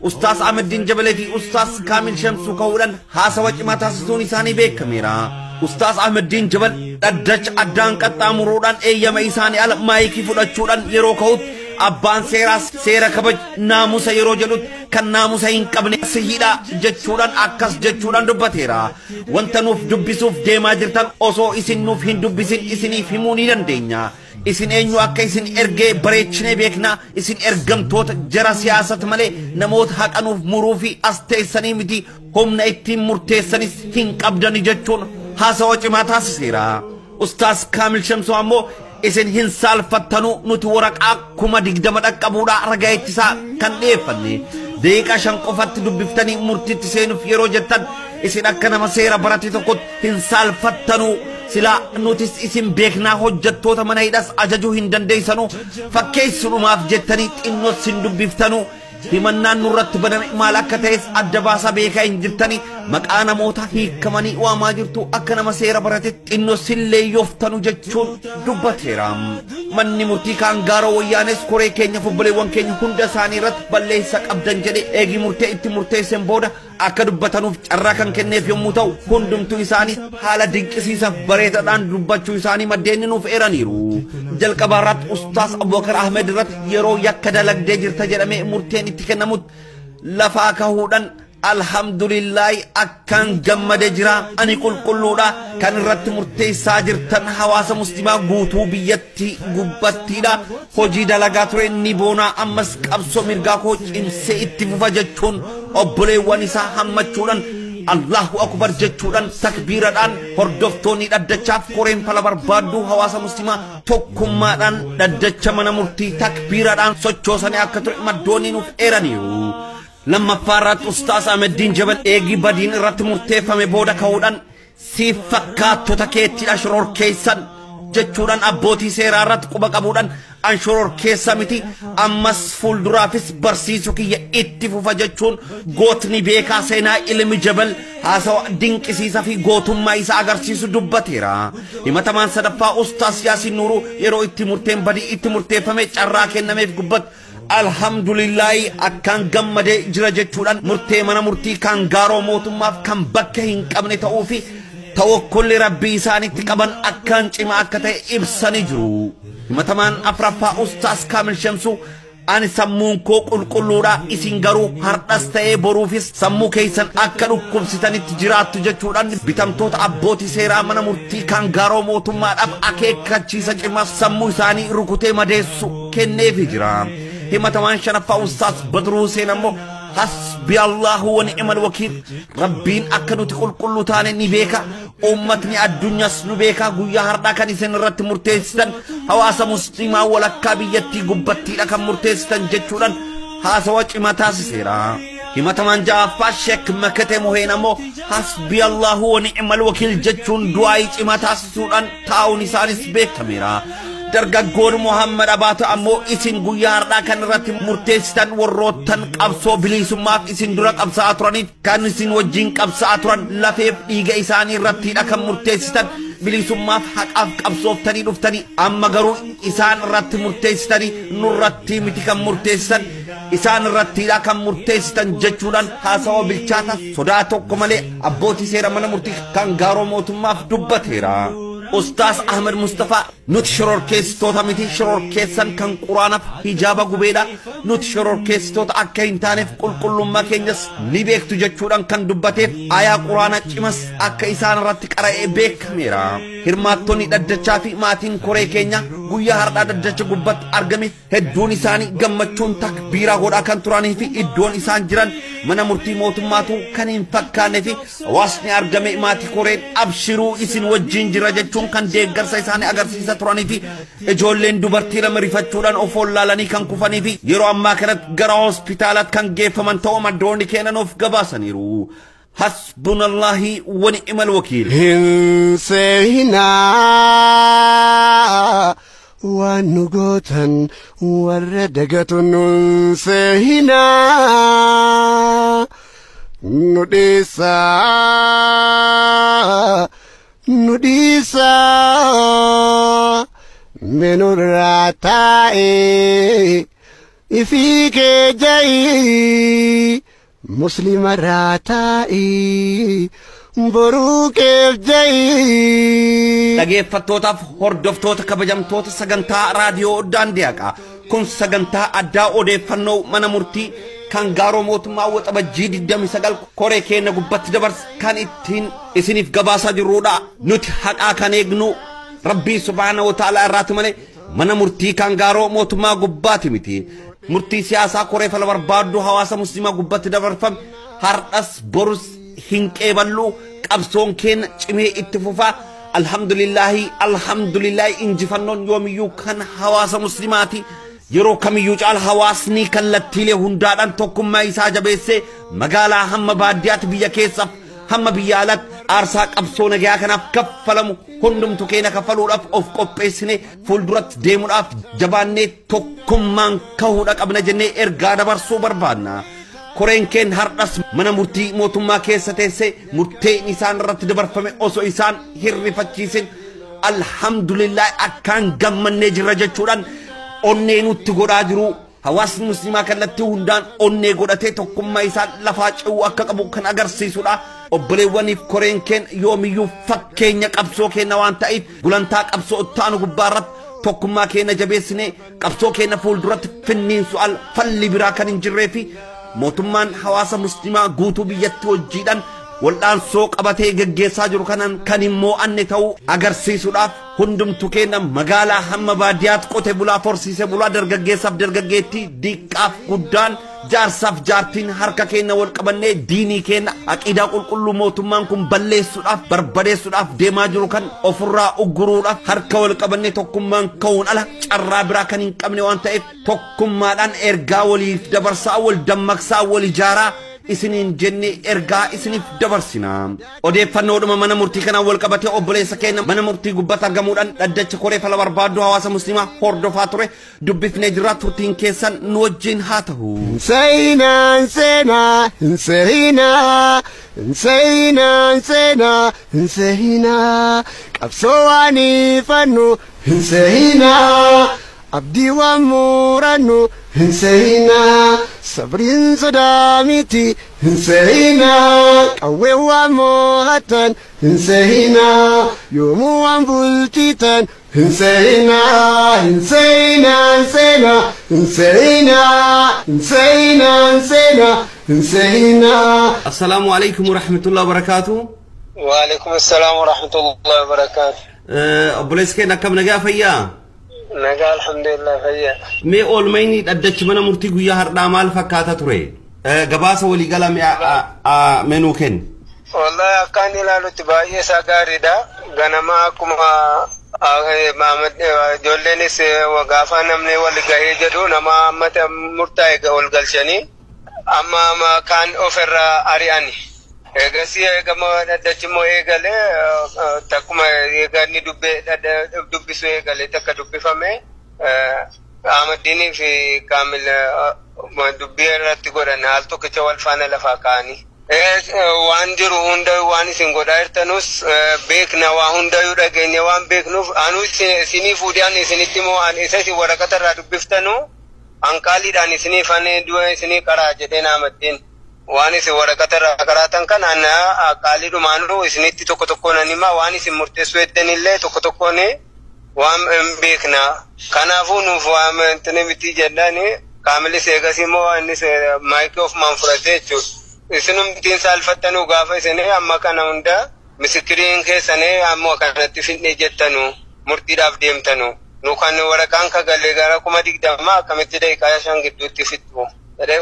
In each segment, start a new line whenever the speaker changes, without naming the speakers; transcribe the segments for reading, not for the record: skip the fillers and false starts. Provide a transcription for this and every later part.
أستاذ أحمد الدين جبل في أستاذ كامل شمس كولا حاسوج ما تاسسوني ثاني بيك كاميرا أستاذ أحمد الدين جبل الدج أدان كتامرودان أيام إنساني على مايكي فلاتشودان يروكود أبان سيرا كبج ناموسا يروجلود كان ناموسا ينقبني سيدا جتشودان أكاس جتشودان دبتيرا وانتا نوف دبسوف ديما جرتان أوسو إسن نوف هن دبسين إسني فيموني دندينيا إسن أنيو أكا إسن إرغي بريتشني بيكنا إسن إرغم توت جرا سياسة ملي نموت حق أنوف مروفي أستيساني متي هم نأتي مرتيساني هنقبداني جتشون هاسا وچما تاسسيرا أستاذ كامل شمسو أمو إسن هنسال فتنو نتورك أكما ديقدمت أكبودا رغايتسا كان ديفني ديكا شنقفت دبفتني مرتي تسينو فيرو جتن إسن أكنا مسيرا براتي تقود هنسال فتنو سلا نوتس اسم بيكنا حجتو تمنا هيداس أجاجو هندن ديسانو فكيسنو ماف جتني إنو سندو بفتنو himannan nurratti baname maal akka ta'es adda baasa beekaa hin jirtani maqaa moota hiikamanii waamaa jirtu akka nama seera baratetti xinnoo sillee yooftanu jechuun dubbateera manni murtii kaangaaroo wayyaanes koree keenya fubbuleewwan keenya hunda isaanii irratti balleessa qabdan jedhe eegi murtee itti murteessan booda akka dubbatanuuf carraa kan kenneef yommuu ta'u hundumtuu isaanii haala dinqisiisaaf bareedaadhaan dubbachuu isaanii maddeen nuuf eeraniiru jalqaba irratti ustaas Abubakar Ahmed irratti yeroo yakka dalagdee jirta jedhamee murteen itti kennamut lafaa kahuudhaan alhamdulillahi akkan gammade jira ani qulqulluudha kan irratti murteessaa jirtan hawaasa muslimaa guutuu biyyatti gubbattiidha hojii dalagaa ture ni boona ammas qabsoo mirgaa koo cimsee itti fufa jechuun obboleewwan isaa hammachuudhaan Allahu akbar jechuudhaan takbiiradhaan hordoftoonni dhaddachaaf koreen fala barbaaddu hawaasa muslimaa tokkummaadhaan dhaddacha mana murtii takbiiradhaan sochoosanii akka ture maddoonni nuuf eeraniiru لما فارت أستاذ أحمد الدين جبل إيجي بدين رت مرتفع مبودا كودان سيفكات تتكيت أشرور كيسان جتشوران أبوتي سيرارات كوبك أبودان أنشرور كيسا متي أمس فول درافيس برسيسو كي يتفو فجتشون غوتني بيكا سينا إلمي جبل هاسو دينك سيسا في غوتم مايسا أغر سيسو دبتيرا إما تمان صدفا أستاذ ياسين نورو يرو اتمرتين بدي اتمرتفع ميچ أراكين نميف قبت alhamdulillah akkan gammade jira jechuudhaan murtee mana murtii kan gaaroo mootummaaf kan bakka hin qabne ta'uu fi tawakkulli rabbii isaanitti qaban akkan cima akka ta'e ibsanii jiru himatamaan afraffaa ustaas kaamil shamsu ani sammuun koo qulqulluudha isin garuu hardhas ta'ee boruufis sammuu keessan akka dhukkubsitanitti jiraattu jechuudhaan bitamtoota abbootii seeraa mana murtii kan gaaroo mootummaadhaaf akeekkachiisa cimaa sammuu isaanii rukutee madeessu kenneefii jira همتمان شنفا أستاذ بدر حسين أمو حسبي الله ونعم الوكيل ربين أكنو تقول كل تاني نبيكا أمتني الدنيا سنبيكا قويا هردا كان يسن رت مرتيستان حواسا مسلمة ولا كابيتي قبتي لك مرتيستان جتشوران هاسا وجه ما تاسسيرا همتمان جافا شك مكتة مهين أمو حسبي الله ونعم الوكيل جتشون دعايج ما تاسسوران تاو نسانس بيك كاميرا dargaggoon Muhammad Abaatu ammoo isin guyyaa har'aa kan irratti murteessitan warroottan qabsoo bilisummaaf isin dura qabsaa'aa turaniif kan isin wajjin qabsaa'aa turan lafeef dhiiga isaanii irrattiidha kan murteessitan bilisummaaf haqaaf qabsooftanii dhuftanii amma garuu isaan irratti murteessitanii nurratti miti kan murteessitan isaan irrattiidha kan murteessitan jechuudhaan haasawa bilchaata sodaa tokko malee abbootii seera mana murtii kan gaaroo mootummaaf dubbateera. أستاذ أحمد مصطفى نوت شرور كيس توتا متي شرور كيسان كان قرآن حجابا قبيدا نوت شرور كيس توتا أكاين تانف كل ما كينجس نبيك تجاچوران كان دباتيف آيا قرآن چمس أكا إسان راتك أرأي بيك ميرا هرماتوني دادچا في ماتين كوري كينيا قويا هردا دادچا قبات أرغمي هدون إساني غمچون تكبيرا غودا كان تراني في إدون إسان جران منا مرتي موتماتو كان انفكاني في واسني أرغمي ماتي كورين أبشرو إسن وجين جراجة kan deeggarsa isaanii agarsiisa turanii fi ijoolleen dubartii lama rifachuudhaan of wallaalanii kan kufanii fi yeroo ammaa kanatti gara hospitaalaatti kan geeffaman ta'uu maddoonni kennan of gabaasaniiru. Hasbunallahi wa ni'mal wakiil.
Hinsehina waan nu gootan warra dagatun hinsehina nu dhiisaa. Nudisa menuratae ifike jai مسلم راتائي بروكيف جاي
dhaggeeffattootaaf hordoftoota kabajamtoota sagantaa raadiyoo daandiyaqa kun sagantaa addaa odeeffannoo mana murtii kan gaaroo mootummaa waxabajjii 29 koree keenya gubbatti dabars kan ittiin isiniif gabaasaa jirruudha nuti haqaa kan eegnu rabbii subhaanahu wa ta'ala irraati malee mana murtii kan gaaroo mootummaa gubbaati miti murtii siyaasaa koree fala barbaaddu hawaasa muslimaa gubbatti dabarfame hardhas borus hin qeeballu qabsoon keenya cimee itti fufaa alhamdulillahi injifannoon yoomiyyuu kan hawaasa muslimaati yeroo kamiyyuu caal hawaasni kallattiilee hundaadhaan tokkummaa isaa jabeessee magaalaa hamma baadiyyaatti biyya keessaaf hamma biyya alaatti aarsaa qabsoo nagaa kanaaf kaffalamu hundumtu keenya kaffaluudhaaf of qopheessine fuulduratti deemuudhaaf jabaannee tokkummaan kahuudha qabna jennee ergaa dabarsuu barbaanna koreen keenya hardhas mana murtii mootummaa keessa teessee murteen isaan irratti dabarfame osoo isaan hirrifachiisin alhamdulillah akkaan gammannee jirra jechuudhaan onnee nutti godhaa jiru hawaasni muslimaa kallattii hundaan onnee godhatee tokkummaa isaa lafaa ce'uu akka qabu kan agarsiisudha obboleewwaniif koreen keenya yoomiyyuu fakkeenya qabsoo keenya waan ta'eef gulantaa qabsoo ittaanu gubbaarratti tokkummaa keenya jabeessinee qabsoo keenya fuulduratti finniinsu falli biraa kan hin jirreefi mootummaan hawaasa muslimaa guutuu biyyatti wajjiidhaan waldhaansoo qabatee geggeessaa jiru kanan kan immoo anne ta'uu agarsiisuudhaaf hundumtu keenya magaalaa hamma baadiyyaatti qote bulaa forsiise bulaa dargaggeessaaf dargaggeettii diqqaaf guddaan jaarsaaf jaartiin harka keenya wal qabannee diinii keenya aqiidaa qulqulluu mootummaan kun balleessuudhaaf barbadeessuudhaaf deemaa jiru kan ofirraa ugguruudhaaf harka wal qabannee tokkummaan ka'uun ala carraa biraa kan hin qabne waan ta'eef tokkummaadhaan ergaa waliif dabarsaa wal dammaqsaa wal ijaaraa isinin jenne ergaa isiniif dabarsina odeeffannoodhuma mana murtii kanaan wal qabatee obboleessa keenya mana murtii gubbatti argamuudhaan dhaddacha koree fala barbaaddu hawaasa muslimaa hordofaa ture dubbifnee jirra turtiin keessan nu wajjin haa ta'u
Insehina qabsoowani fannu insehina abdii waan murannu insehina sabrin sodamiti insehina qawwee waan mo'atan insehina yoomuu waan bulchitan insehina insehina insehina insehina insehina insehina insehina.
Assalamu alaikum wa rahmatullahi wa barakatuh.
Wa alaikum assalam wa rahmatullahi wa barakatuh.
obboleessa keenya akkam nagaa fayyaa
nagaa alhamdulillah fayyaa
mee oolmayni dhaddachi mana murtii guyyaa hardhaa maal fakkaata ture gabaasa walii gala menuu kenni
wallahi akkaan ilaalutti baay'ee isaa gaariidha ganama akkuma ijoollenis gaafa namni wal gahee jedhu nama ammata murtaa'e ol galchanii amma kaan ofirraa ari'ani Egasi gama dhaddachi immoo eegalee takkuma eeganni dubbisu eegalee takka dubbifame Ahmadiinii fi Kaamil dubbii irratti godhan al tokkicha wal faana lafaa kaa'anii waan jiru hunda waan isin godhaa jirtanus beekna waa hundayyuu dhageenya waan beeknuuf anu isinii fuudhaan isinitti immoo isa isin waraqata irraa dubbiftanu hanqaaliidhaan isinii fanee du'a isinii qaraa jedheen Ahmadiin waan isin waraqata irraa qaraatan kan qaaliidhumaanuu isinitti tokko tokkoon anima waan isin murteessuu heddanillee tokko tokkoon waan beekna kanaafuu nuuf waan miti jedhani Kaamilis eegasii immoo innis maayikii ofumaan fudhatee jechuudha isinumtiin saalfattanuu gaafa isinii amma kana hunda misikiriin keessanii ammoo kanatti fidnee jettanu murtiidhaaf deemtanu nu kan waraqaan kagalee gara 20 akkamitti daqiiqaa 5 gidduutti fixxu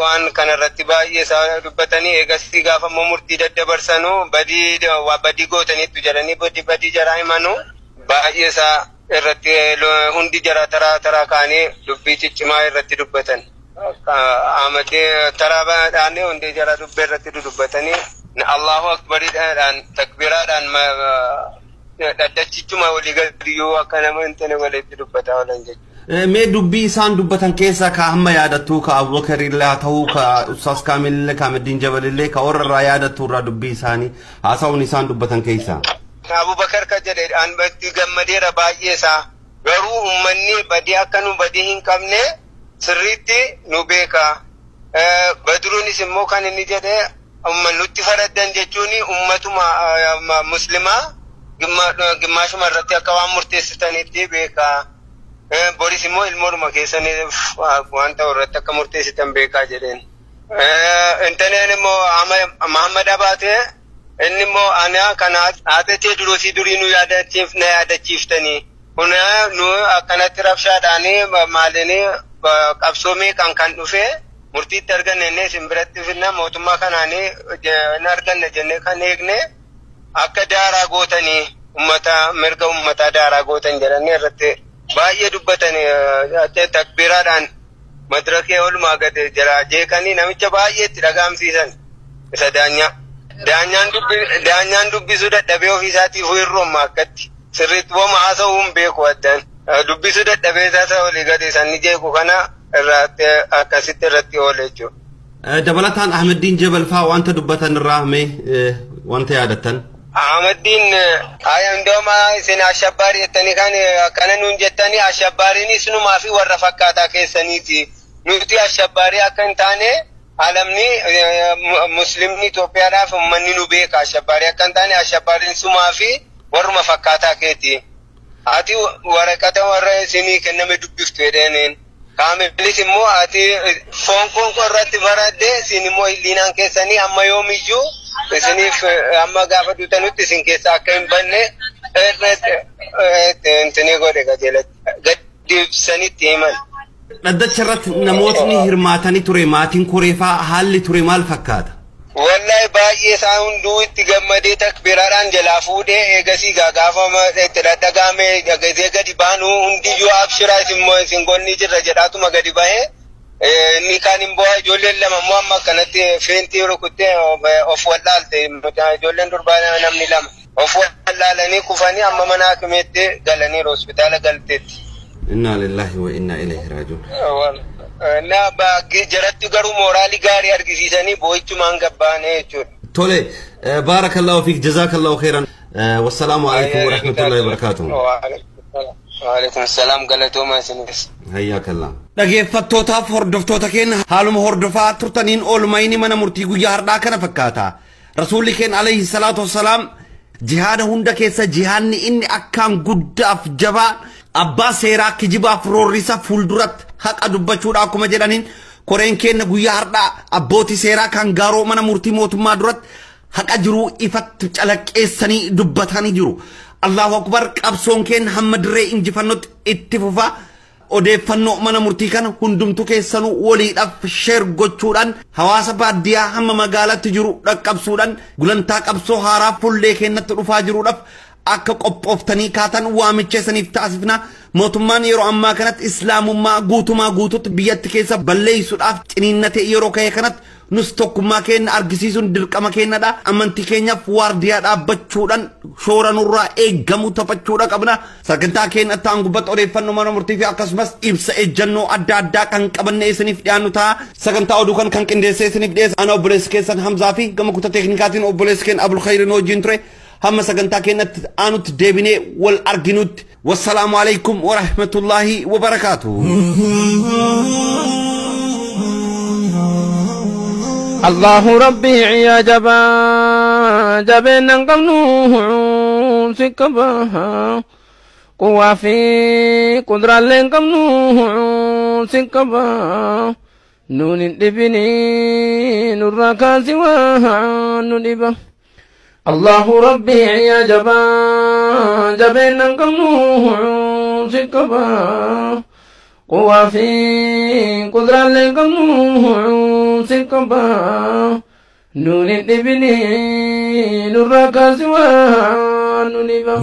waan kanarratti baay'ee isaa dubbatanii eegasii gaafa immoo murtii daddabarsanu badii gootaniitu jedhanii badii jaraa himanu baay'ee isaa irratti hundi jara taraa kaanii dubbii ciccimaa irratti dubbatan Ahmadii taraa baadhaanii hundi jara dubbii irratti dubbatanii Allahu akbariidhaan takbiraadhaan dhaddachichuma walii gadiyyuu akka nama hin tane walitti dubbataa oolan jechuudha.
mee dubbii isaan dubbatan keessaa ka hamma yaadattu ka Abubakar illee ta'uu ka Ustaz Kaamil illee ka Ahmadiin Jabal illee ka warra irraa yaadattu irraa dubbii isaanii haasawuun isaan dubbatan keessaa
Abubakar ka jedhe an batti gammadeera baay'ee isaa garuu ummanni badii akka nu badii hin qabne sirriitti nu beeka بدروني سمو كان النجدة أما نوتي فردان جتوني أمتما مسلمة قماش مرتي أكوام مرتستاني تي بيكا بوريس مو المورما كيساني وانتا ورتك مرتستان بيكا جدين انتني مو محمد أباتي إني مو أنا كان عادتي دروسي دورينو يادتشيفتني هنا نو كانت رفشاداني مالني قبسومي كان دفه murtii arganne simbiratti finna mootummaa kanaanii arganne jenne kan eegne akka daaraa gootanii ummata mirga ummata daaraa gootan jedhanii irratti baay'ee dubbatanii takbiraadhaan madrakee olmaa gad jira jeekanii namicha baay'ee itti dhagaamsiisan isa daanyaan dubbisuu dadhabee ofiisaatii fuirroomma akkatti sirriitti booma haasa'uun beeku addaan dubbisuu dadhabee isaa olii gad isanni jeeku kana الرات أكاسيت الراتي أوليجو.
دبلتان أحمد الدين جبل فا وأنت دبتان الرحمة وأنت عادتان.
أحمد الدين أيام دوما سن أشباري التاني كان نونجتاني أشباري نسنو ما في ورفقاتا كيسانيتي نوتي أشباري أكن تاني عالمني مسلمني توبيا راف مني نبيك أشباري أكن تاني أشباري نسو ما في ورمفقاتا كيتي. أتي ورقاتا ورسيني كنمي دبفتو يدينين. كامل سمو آتي فونكون كورات برادة سينمو إلينان كيساني أما يوم يجو سيني أما غافة دوتانوت سين كيسا كيم بني انتني غوري غجلت غديب ساني تيمان
ندد شرط نموتني هرماتاني توري ماتين كوريفا حالي توري مال فكاد
والله باقي ساون دو تغمدي تكبيران جلافودي ايغسي غافا ما تدغامي غزي غدي بانو اندي جو ابشرا سمو سينغوني جرجداتو مغدي باي ني كان مبو جولل لما ماما كانت فينتي روكوتي اوف ولالتي جولن دربان نمني لم اوف ولالني كفاني اما مناك ميتي غلني هوسبيتال غلتت
انا لله وانا اليه راجعون
نا باقي جرت غرو مورالي غاري ارغيساني بويچ مانغبانه چور
تولي بارك الله فيك جزاك الله خيرا والسلام عليكم ورحمه الله وبركاته
وعليكم السلام غلطو ما سنس
حياك الله دغيفتوتا فوردفتوتا كين حالم هوردفا ترتنين اولمايني من مرتي غيا هردا كن فكاتا رسول كين عليه الصلاه والسلام جهاد هوندا كيس جهاني اني اكام غداف جبا أبا سيرا كجبا فروريسا فولدرات حق أدوباتشورا كما جدانين كورين كين غويا هردا أبوتي سيرا كان غارو منا مرتي موتما درات حق أجرو إفت تلك إساني دبتاني جرو الله أكبر كابسون كين حمد ري إنجفانوت اتفوفا ودي فنو منا مرتي كان هندوم توكي سانو ولي اف شير غوچودان حواسا باديا هم مغالا تجرو كابسودان غلنتا كابسو هارا فول ليكن نترفا جرو دف akka qophoftanii kaatan waamicheesaniif taasifna mootummaan yeroo ammaa kanatti islaamummaa guututti biyyatti keessa balleessuudhaaf ciniinnate yeroo ka'e kanatti nus tokkummaa keenya argisiisuun dirqama keenyadha amantii keenyaaf waardiyaa dhaabbachuudhaan shoora nurraa eeggamu taphachuudha qabna sagantaa keenya ta'an gubbatti odeeffannoo mana murtii fi akkasumas ibsa ejjannoo adda addaa kan qabanne isiniif dhiyaannu ta'a sagantaa oduu kan qindeessee isiniif dhiyeessa ana obboleessi keessan Hamzaa fi gama kutaa teeknikaatiin obboleessi keenya Abul Khayrin wajjin ture هم سجنتا كانت آنوت ديبني والأرجنوت والسلام عليكم ورحمة الله وبركاته
الله ربي يا جبا جبنا نقمنوه سكبها قوة في قدرة لنقمنوه سكبها نون الدبني نراكا سواها نلبا الله ربي يا جبا جبنا نقمنوه سكبا قوة في قدرة لنقمنوه سكبا نون الدبني نراكا سواها نلبا